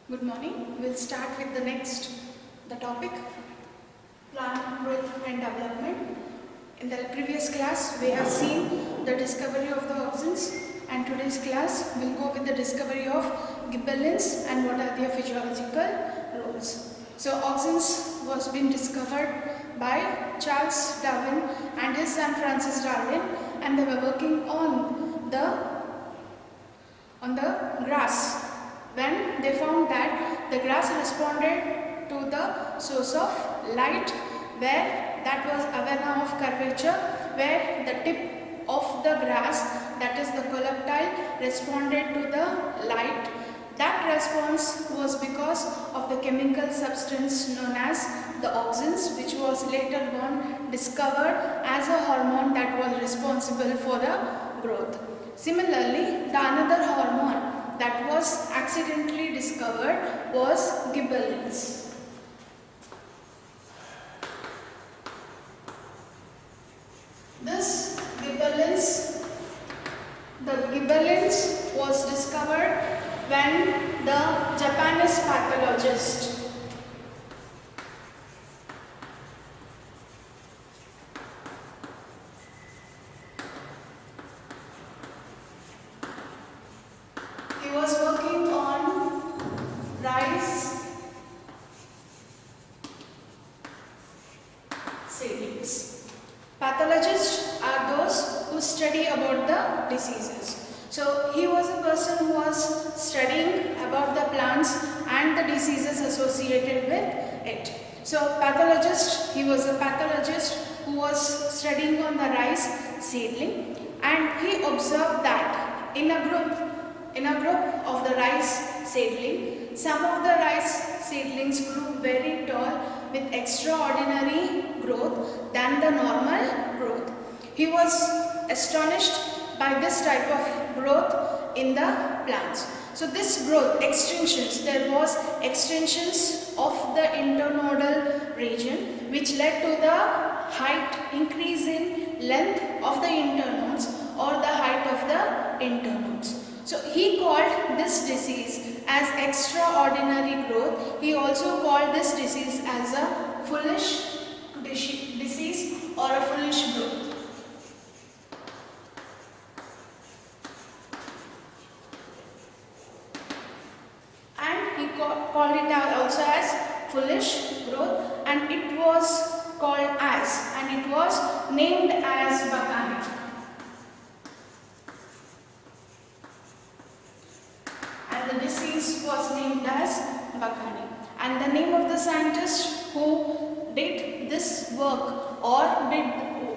Good morning. We'll start with the topic, plant growth and development. In the previous class, we have seen the discovery of the auxins, and today's class will go with the discovery of gibberellins and what are their physiological roles. So, auxins was been discovered by Charles Darwin and his son Francis Darwin, and they were working on the grass. When they found that the grass responded to the source of light, where that was awareness of curvature, where the tip of the grass, that is the collectile, responded to the light. That response was because of the chemical substance known as the auxins, which was later on discovered as a hormone that was responsible for the growth. Similarly, the another hormone that was accidentally discovered was gibberellins. The gibberellins was discovered when the Japanese pathologist was working on rice seedlings. Pathologists are those who study about the diseases. So he was a person who was studying about the plants and the diseases associated with it. So he was a pathologist who was studying on the rice seedling, and he observed that in a group of the rice seedling, some of the rice seedlings grew very tall with extraordinary growth than the normal growth. He was astonished by this type of growth in the plants. So this growth, there was extensions of the internodal region, which led to the increase in length of the internodes or the height of the internodes. So he called this disease as extraordinary growth. He also called this disease as a foolish disease or a foolish growth. And he called it also as foolish growth, and it was named as Bakani. The disease was named as Bakani, and the name of the scientist who did this work or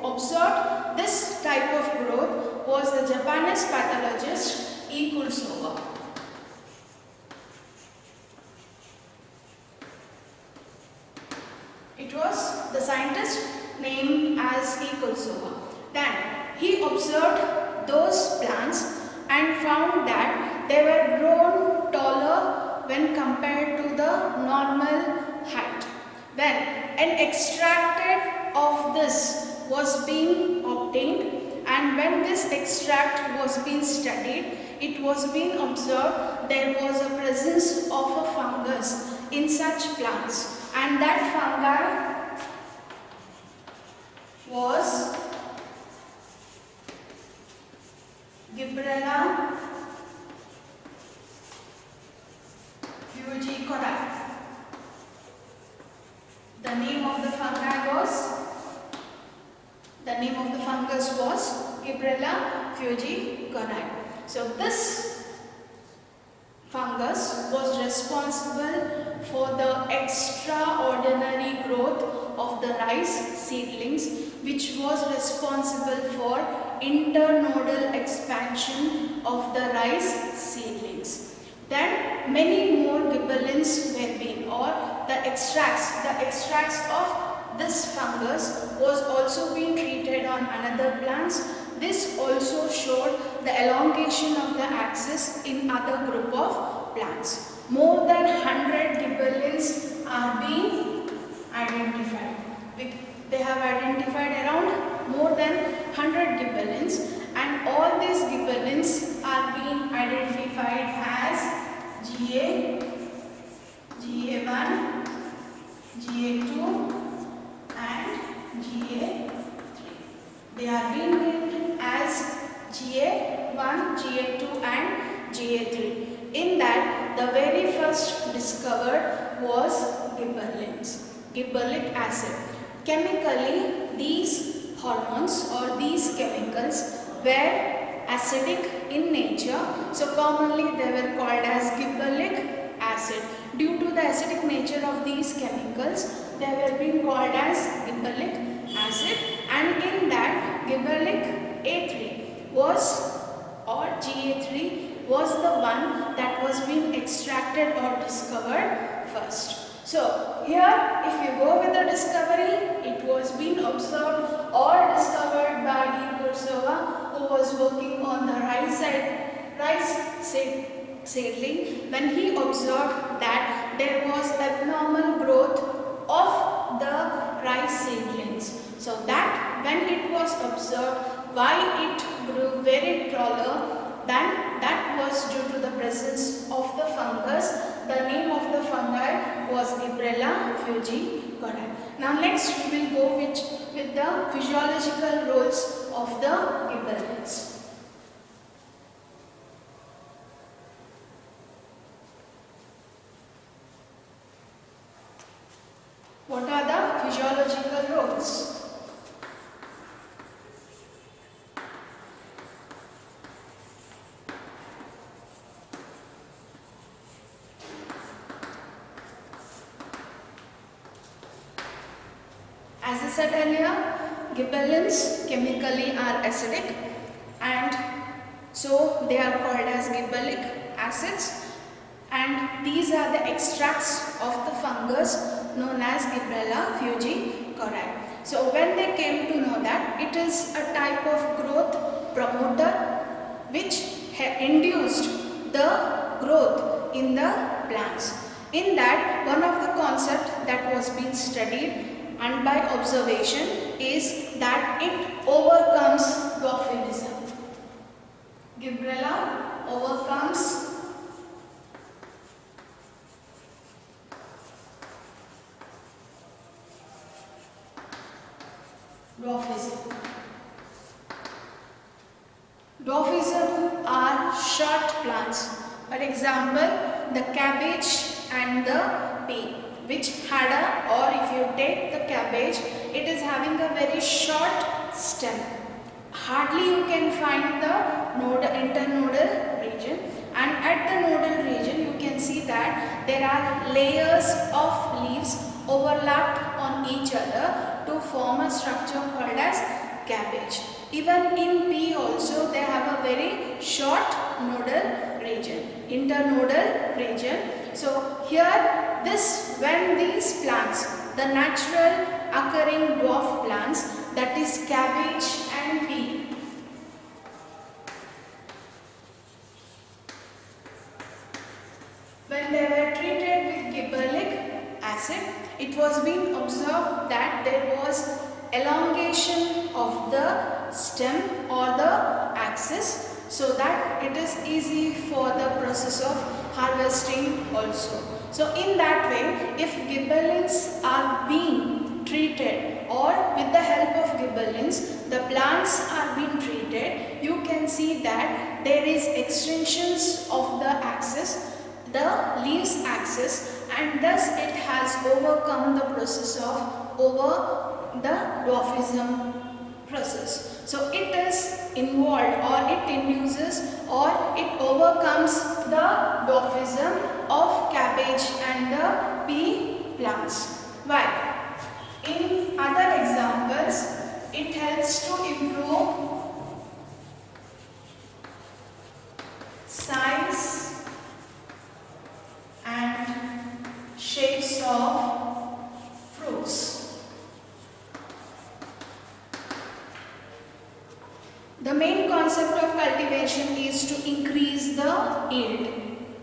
observed this type of growth was the Japanese pathologist E. Kurosawa. It was the scientist named as E. Kurosawa. Then he observed those plants and found that they were grown taller when compared to the normal height. Then an extract of this was being obtained, and when this extract was being studied, it was being observed there was a presence of a fungus in such plants, and that fungi was Gibberella fujiikonii. The name of the fungus was Gibberella fujiikonii. So this fungus was responsible for the extraordinary growth of the rice seedlings, which was responsible for internodal expansion of the rice seedlings. Then many more gibberellins were being, or the extracts of this fungus was also being treated on another plants. This also showed the elongation of the axis in other group of plants. More than 100 gibberellins are being identified. They have identified around more than 100 gibberellins, and all these gibberellins are being identified as GA Ga3. In that, the very first discovered was gibberellic acid. Chemically, these hormones or these chemicals were acidic in nature, so commonly they were called as gibberellic acid. Due to the acidic nature of these chemicals, they were being called as gibberellic acid, and in that gibberellic A3 was, or Ga3 was the one that was being extracted or discovered first. So here, if you go with the discovery, it was being observed or discovered by D. Kurzava, who was working on the rice seedling, when he observed that there was abnormal growth of the rice seedlings. So that when it was observed why it grew very taller, then that was due to the presence of the fungus. The name of the fungi was Gibberella fugicaudae. Now next we will go with the physiological roles of the gibberellins. What are the physiological roles? As I said earlier, gibberellins chemically are acidic, and so they are called as gibberellic acids, and these are the extracts of the fungus known as Gibberella fugicaudae. So when they came to know that it is a type of growth promoter which induced the growth in the plants. In that, one of the concepts that was being studied and by observation is that it overcomes dwarfism. Gibberella overcomes dwarfism. Dwarfism are short plants. For example, the cabbage and the pea, which had a, or if you take the cabbage, it is having a very short stem. Hardly you can find the internodal region, and at the nodal region you can see that there are layers of leaves overlapped on each other to form a structure called as cabbage. Even in pea also they have a very short nodal region, internodal region. So here when these plants, the natural occurring dwarf plants, that is cabbage and pea, when they were treated with gibberellic acid, it was being observed that there was elongation of the stem or the axis, so that it is easy for the process of harvesting also. So in that way, if gibberellins are being treated, or with the help of gibberellins the plants are being treated, you can see that there is extensions of the axis, the leaves axis, and thus it has overcome the process of the dwarfism process. So it is involved, or it induces, or it overcomes the dwarfism of cabbage and the pea plants. Why? In other examples, it helps to improve size and shapes of fruits. The main concept of cultivation is to increase the yield.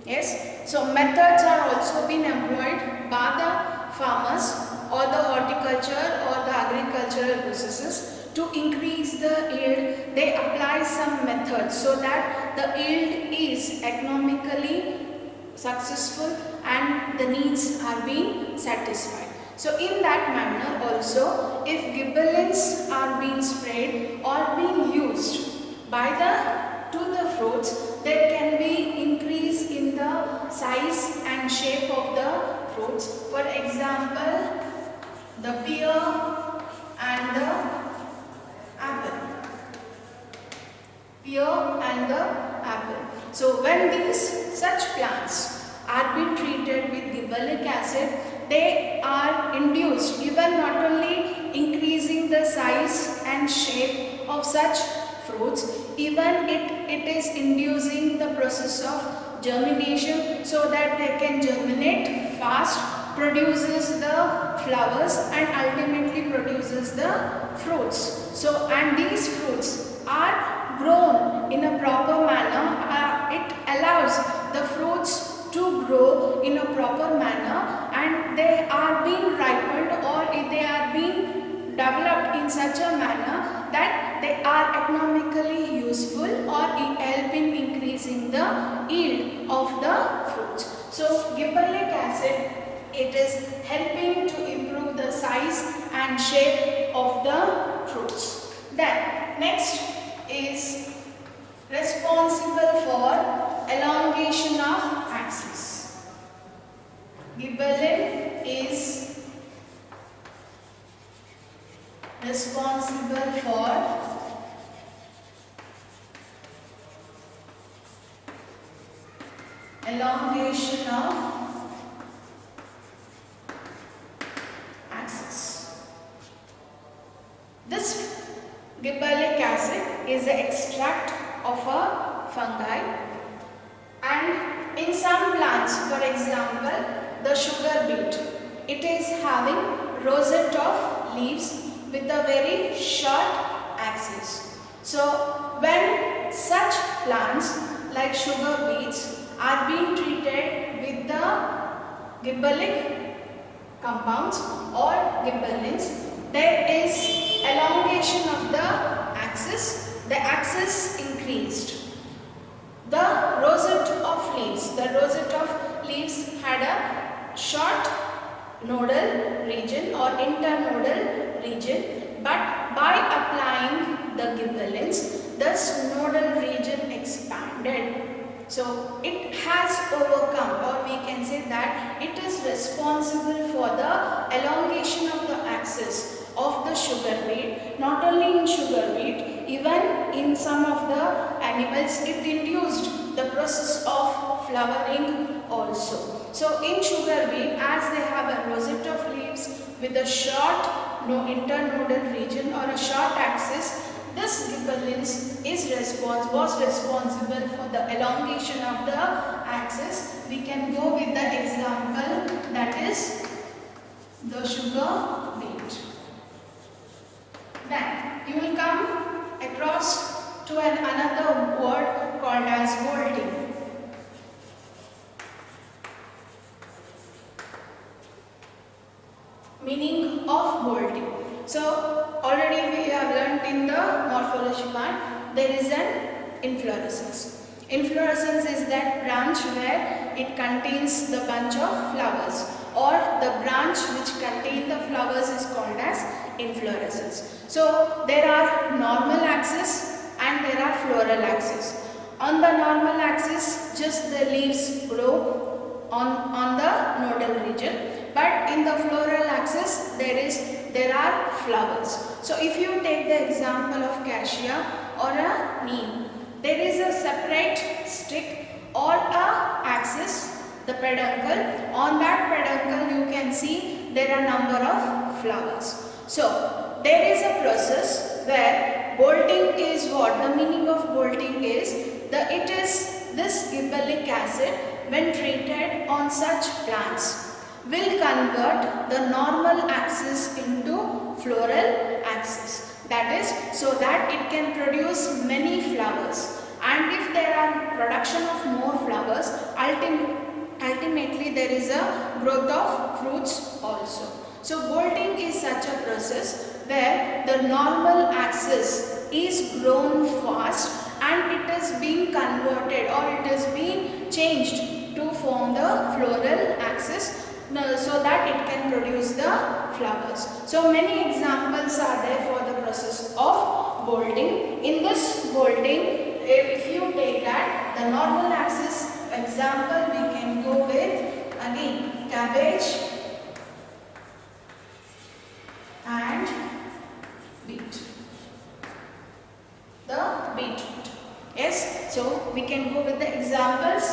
Yes, so methods are also being employed by the farmers or the horticulture or the agricultural processes to increase the yield. They apply some methods so that the yield is economically successful and the needs are being satisfied. So in that manner also, if gibberellins are being sprayed or being used to the fruits, there can be increase such plants are being treated with gibberellic acid, they are induced, even not only increasing the size and shape of such fruits, even it is inducing the process of germination, so that they can germinate fast, produces the flowers and ultimately produces the fruits. So, and these fruits are grown in a proper manner. It allows the fruits to grow in a proper manner, and they are being ripened, or they are being developed in such a manner that they are economically useful or help in increasing the yield of the fruits. So gibberellic acid, it is helping to improve the size and shape of the fruits. Then next is responsible for elongation of axis. Gibberellin is responsible for elongation of axis. This gibberellic acid is the extract of a fungi, and in some plants, for example the sugar beet, it is having rosette of leaves with a very short axis. So when such plants like sugar beets are being treated with the gibberellic compounds or gibberellins, there is elongation of the axis. The axis increased. The rosette of leaves had a short nodal region or internodal region, but by applying the gibberellins, this nodal region expanded. So it has overcome, or we can say that it is responsible for the elongation of the axis of the sugar beet. Not only in sugar beet, even in some of the animals, it induced the process of flowering also. So in sugar beet, as they have a rosette of leaves with a short internodal region or a short axis, this gibberellins was responsible for the elongation of the axis. We can go with the example, that is the sugar beet. Then you will come across to another word called as bolting. Meaning of bolting. So already we have learnt in the morphology part, there is an inflorescence. Inflorescence is that branch where it contains the bunch of flowers, or the branch which contains the flowers is called as inflorescence. So there are normal axis and there are floral axis. On the normal axis, just the leaves grow on the nodal region, but in the floral axis there are flowers. So if you take the example of cassia or a neem, there is a separate stick or a axis, the peduncle. On that peduncle you can see there are number of flowers. So there is a process where bolting is what? The meaning of bolting is it is this gibberellic acid, when treated on such plants, will convert the normal axis into floral axis. That is, so that it can produce many flowers, and if there are production of more flowers, ultimately there is a growth of fruits also. So bolting is such a process where the normal axis is grown fast and it is being converted, or it is being changed to form the floral axis, so that it can produce the flowers. So many examples are there for the process of bolting. In this bolting, if you take that, the normal axis example, we can go with again cabbage and beet. The beetroot. Yes, so we can go with the examples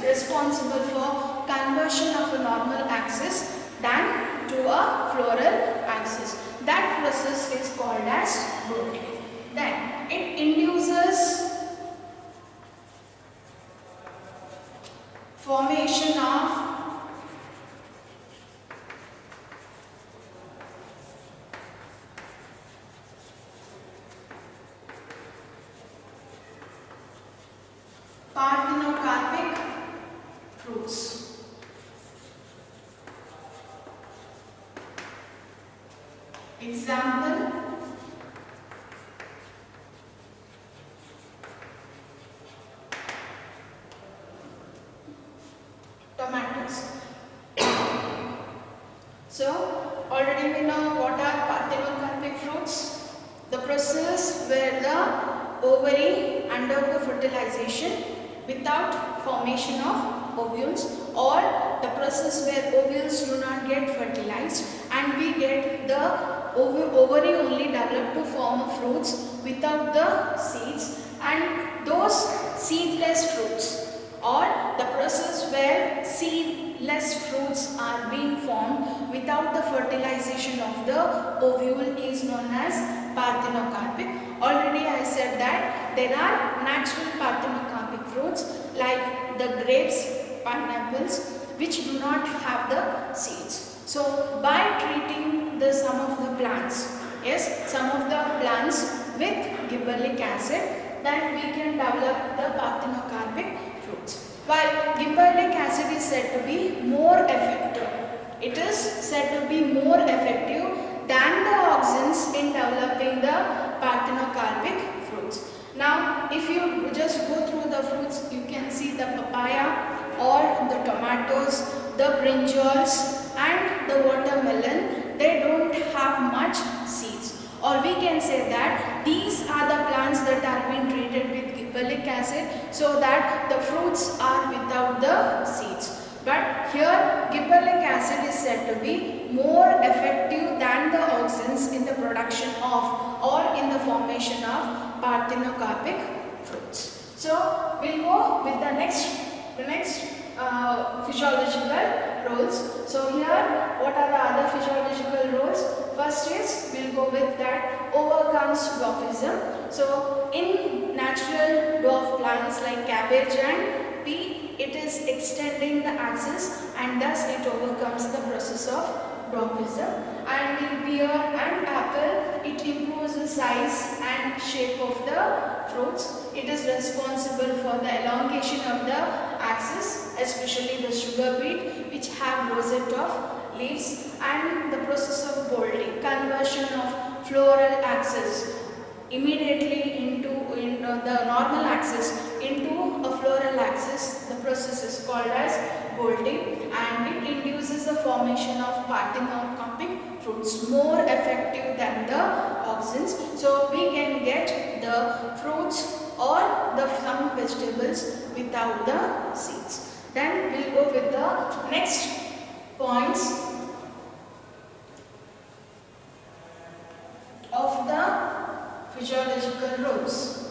responsible for conversion of a normal axis than to a floral axis. That process is called as bolting. Then it induces formation of parthenocarpic fruits. Example, tomatoes. So already we know what are parthenocarpic fruits. The process where the ovary undergo fertilization without formation of ovules, or the process where ovules do not get fertilized and we get the ovary only developed to form fruits without the seeds, and those seedless fruits, or the process where seedless fruits are being formed without the fertilization of the ovule is known as parthenocarpic. Already I said that there are natural parthenocarpic fruits like the grapes, pineapples, which do not have the seeds. So by treating some of the plants, some of the plants with gibberellic acid, then we can develop the parthenocarpic fruits. While gibberellic acid is said to be more effective, it is said to be more effective than the auxins in developing the parthenocarpic fruits. Now, if you just go through the fruits, you can see the papaya or the tomatoes, the brinjals and the watermelon, they don't have much seeds. Or we can say that these are the plants that are being treated with gibberellic acid so that the fruits are without the seeds. But here gibberellic acid is said to be more effective than the auxins in the production of or in the formation of parthenocarpic fruits. So we'll go with the next physiological roles. So here, what are the other physiological roles? First is, we'll go with that overcomes dwarfism. So in natural dwarf plants like cabbage and pea, it is extending the axis and thus it overcomes the process of dwarfism. And in pear and apple, it improves the size and shape of the fruits. It is responsible for the elongation of the axis, especially the sugar beet, which have rosette of leaves, and the process of bolting, conversion of floral axis immediately into the normal axis into a floral axis. The process is called as bolting, and it induces the formation of parthenocarpic fruits, more effective than the auxins. So we can get the fruits or some vegetables without the seeds. Then we'll go with the next points of the physiological roles.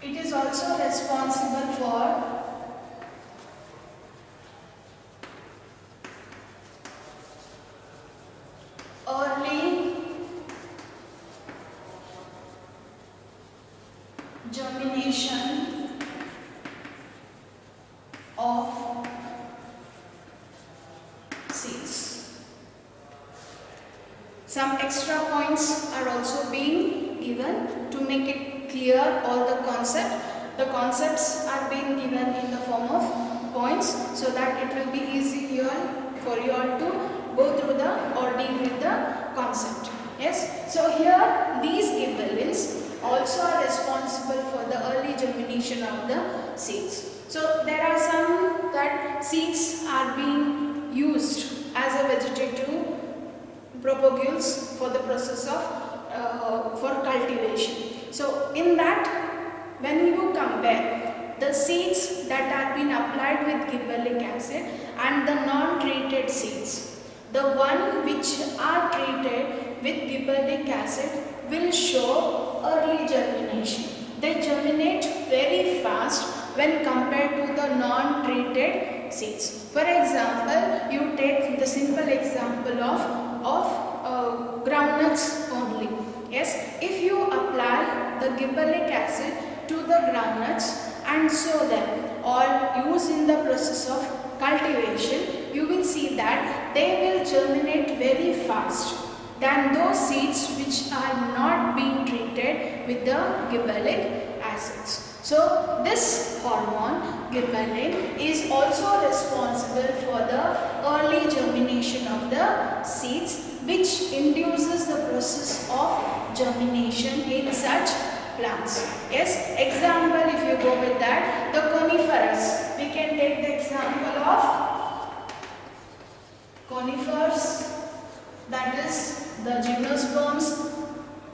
It is also responsible for early germination of seeds. Some extra points are also being given to make it clear all the concept. The concepts are being given in the form of points so that it will be easy here for you all to go through the or deal with the concept. Yes. So here these gibberellins also are responsible for the early germination of the seeds. So there are some that seeds are being used as a vegetative propagules for the process of for cultivation. So in that, when you compare the seeds that are been applied with gibberellic acid and the non-treated seeds. The one which are treated with gibberellic acid will show early germination. They germinate very fast when compared to the non-treated seeds. For example, you take the simple example of groundnuts only. Yes, if you apply the gibberellic acid to the groundnuts and sow them or use in the process of cultivation, you will see that they will germinate very fast than those seeds which are not being treated with the gibberellic acids. So this hormone gibberellin is also responsible for the early germination of the seeds, which induces the process of germination in such plants. Yes, example, if you go with that, the coniferous, we can take the example of conifers, that is the gymnosperms,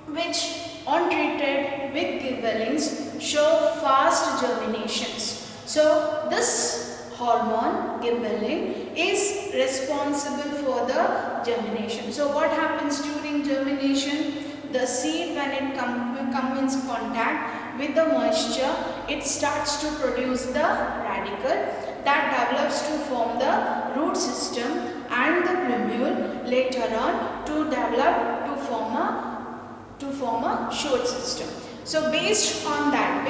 which untreated with gibberellins show fast germinations. So this hormone gibberellin is responsible for the germination. So what happens during germination? The seed, when it comes in contact with the moisture, it starts to produce the radicle that develops to form the root system and the plumule later on to develop to form a shoot system. So based on that,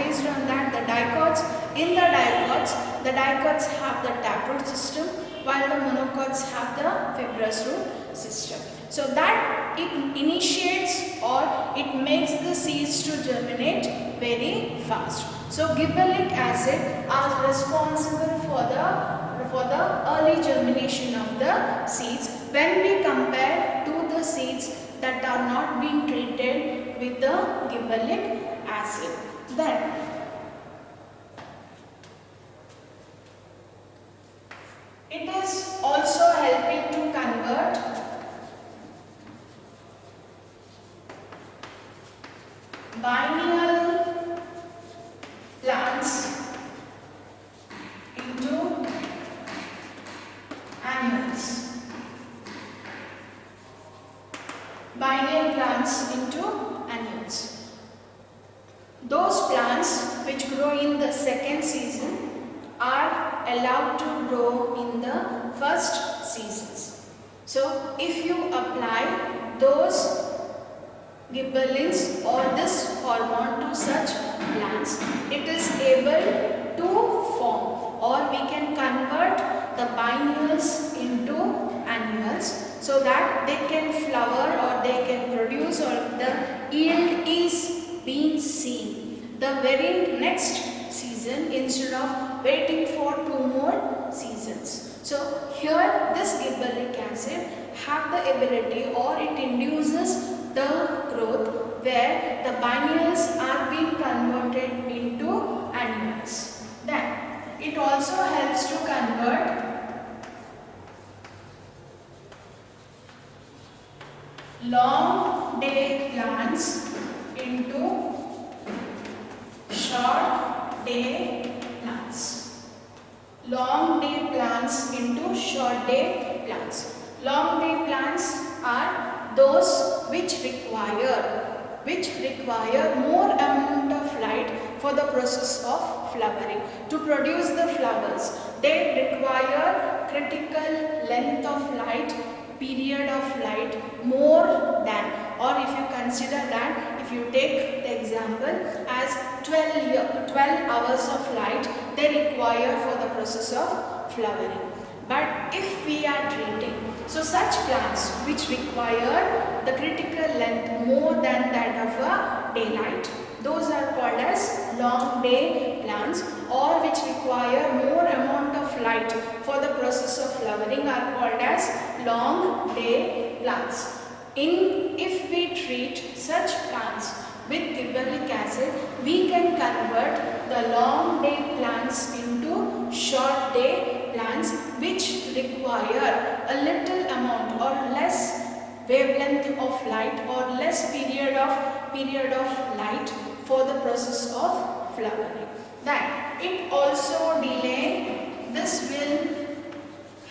the dicots have the taproot system, while the monocots have the fibrous root system. So that it initiates or it makes the seeds to germinate very fast. So gibberellic acid are responsible for the early germination of the seeds when we compare to the seeds that are not being treated with the gibberellic acid. Then it is also helping to convert biennial plants into annuals. Biennial plants into annuals. Those plants which grow in the second season are allowed to grow in the first seasons. So if you apply those gibberellins or this hormone to such plants, it is able to form, or we can convert the biennials into annuals so that they can flower or they can produce, or the yield is being seen the very next season instead of waiting for 2 more seasons. So here this gibberellic acid have the ability, or it induces the growth where the biennials are being converted into annuals. Then it also helps to convert long day plants into short day plants. Long day plants into short day plants. Long day plants are those which require more amount of light for the process of flowering. To produce the flowers, they require critical length of light, period of light more than, or if you consider that, if you take the example as 12 hours of light they require for the process of flowering. But if we are treating such plants which require the critical length more than that of a daylight, those are called as long day plants, or which require more amount of light for the process of flowering are called as long day plants. If we treat such plants with gibberellic acid, we can convert the long day plants into short day plants which require a little amount or less wavelength of light or less period of light for the process of flowering. Then it also delay, this will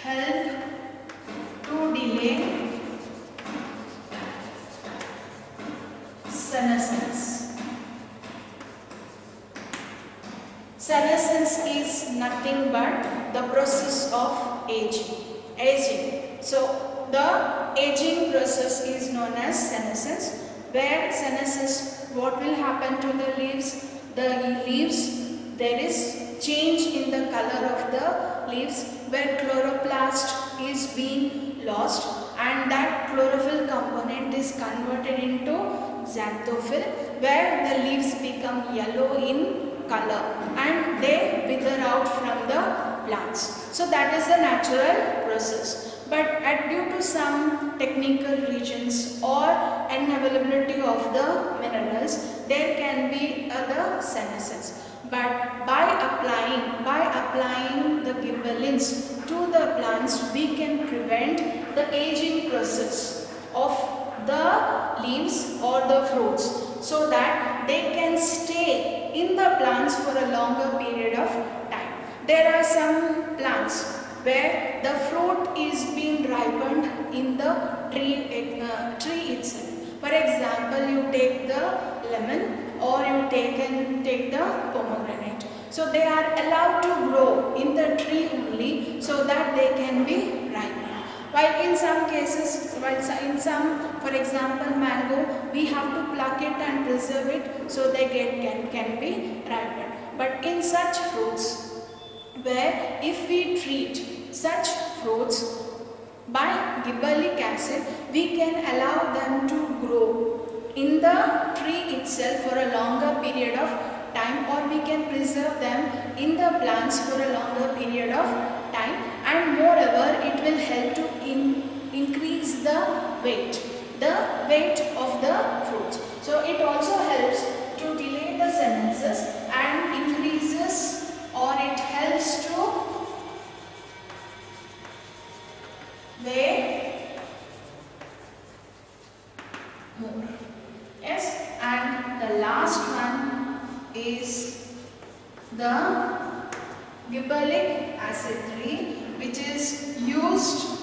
help to delay senescence. Senescence is nothing but the process of aging. So the aging process is known as senescence, where senescence, what will happen to the leaves? The leaves, there is change in the color of the leaves, where chloroplast is being lost and that chlorophyll component is converted into xanthophyll, where the leaves become yellow in color and they wither out from the plants. So that is the natural process. But due to some technical reasons or unavailability of the minerals, there can be other senescence. But by applying the gibberellins to the plants, we can prevent the aging process of the leaves or the fruits, so that they can stay in the plants for a longer period of time. There are some plants where the fruit is being ripened in the tree itself. For example, you take the lemon or you take the pomegranate. So they are allowed to grow in the tree only, so that they can be ripened. While in some cases, for example mango, we have to pluck it and preserve it so they can be ripened. But in such fruits, where if we treat such fruits by gibberellic acid, we can allow them to grow in the tree itself for a longer period of time, or we can preserve them in the plants for a longer period of time, and moreover it will help to increase the weight of the fruits. So it also helps to delay the senescence and increases, or it helps to weigh more. Yes, and the last one is the gibberellic acid 3, which is used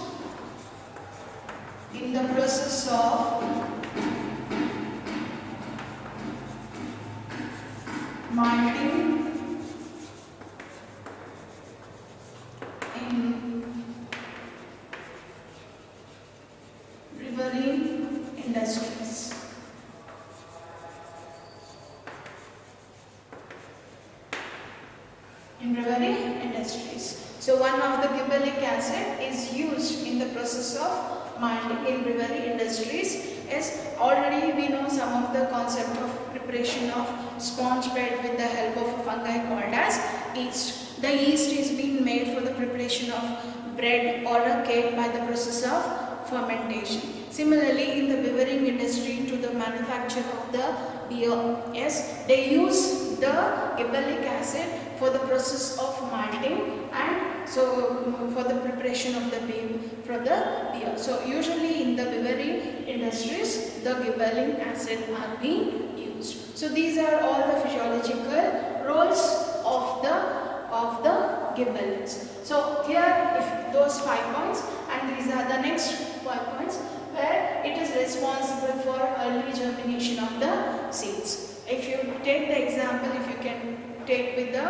in the process of malting in brewery industries. So one of the gibberellic acid is used in the process of malting in brewery industries. As already we know some of the concept of preparation of sponge bread with the help of a fungi called as yeast. The yeast is being made for the preparation of bread or a cake by the process of fermentation. Similarly, in the beverage industry, to the manufacture of the beer, yes, they use the gibberellic acid for the process of malting, and so for the preparation of the beer. So usually in the beverage industries, the gibberellic acid are being used. So these are all the physiological roles of the gibberellins. So here, if those 5 points, and these are the next 5 points, where it is responsible for early germination of the seeds. If you take the example, if you can take with the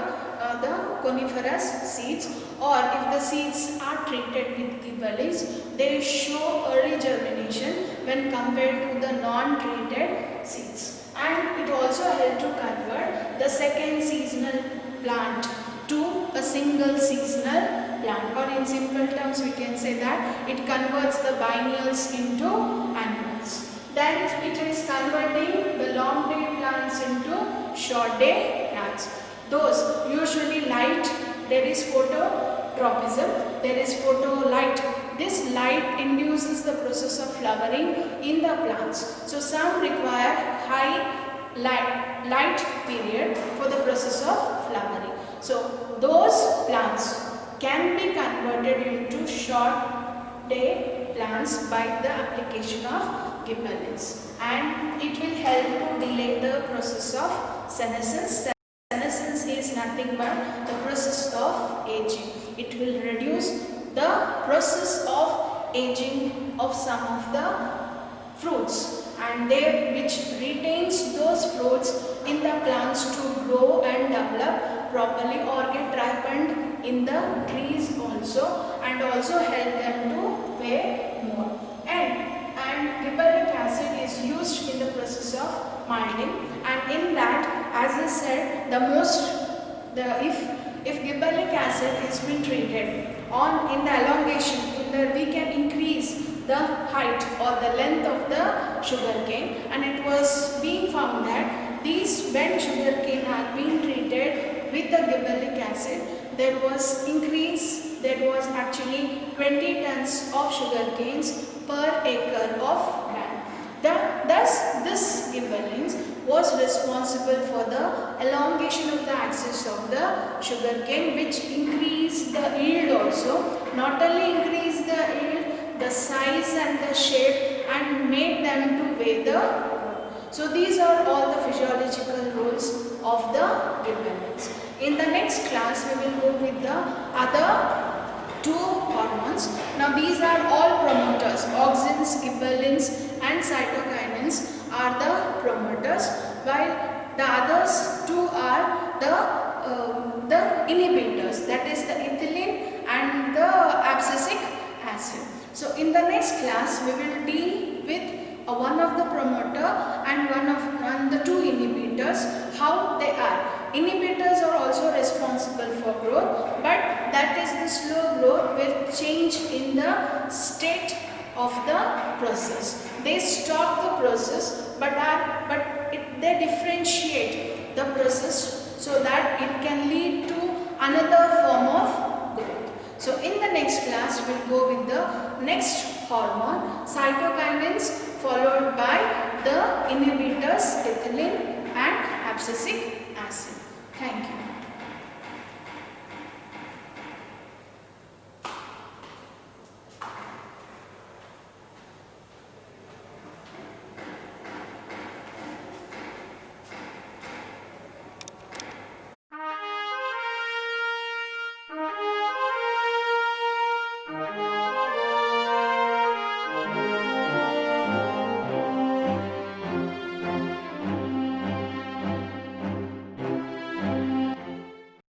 coniferous seeds, or if the seeds are treated with gibberellins, they show early germination when compared to the non-treated seeds. And it also helps to convert the second seasonal plant to a single seasonal plant, or in simple terms we can say that it converts the biennials into annuals. Then it is converting the long day plants into short day plants. Those usually light, there is phototropism, there is photolight. This light induces the process of flowering in the plants. So some require high light period for the process of flowering. So those plants can be converted into short day plants by the application of gibberellins, and it will help to delay the process of senescence. Senescence is nothing nothing but the process of aging. It will reduce the process of aging of some of the fruits, and which retains those fruits in the plants to grow and develop properly or get ripened in the trees also, and also help them to bear more. And gibberellic acid is used in the process of malting, and in that, as I said, if gibberellic acid is been treated in the elongation, we can increase the height or the length of the sugarcane, and it was being found that when sugarcane had been treated with the gibberellic acid, there was actually 20 tons of sugarcanes per acre of land. Thus, this gibberellins was responsible for the elongation of the axis of the sugarcane, which increased the yield also. Not only increased the yield, the size and the shape, and made them to weigh the growth. So these are all the physiological roles of the gibberellins. In the next class, we will go with the other two hormones. Now these are all promoters. Auxins, gibberellins and cytokinins are the promoters, while the others two are the inhibitors, that is the ethylene and the abscisic acid. So in the next class we will deal with one of the promoter and the two inhibitors, how they are. Inhibitors are also responsible for growth, but that is the slow growth will change in the state of the process. They stop the process, but they differentiate the process so that it can lead to another form of growth. So in the next class we will go with the next hormone, cytokinins, followed by the inhibitors, ethylene and abscisic acid. Thank you.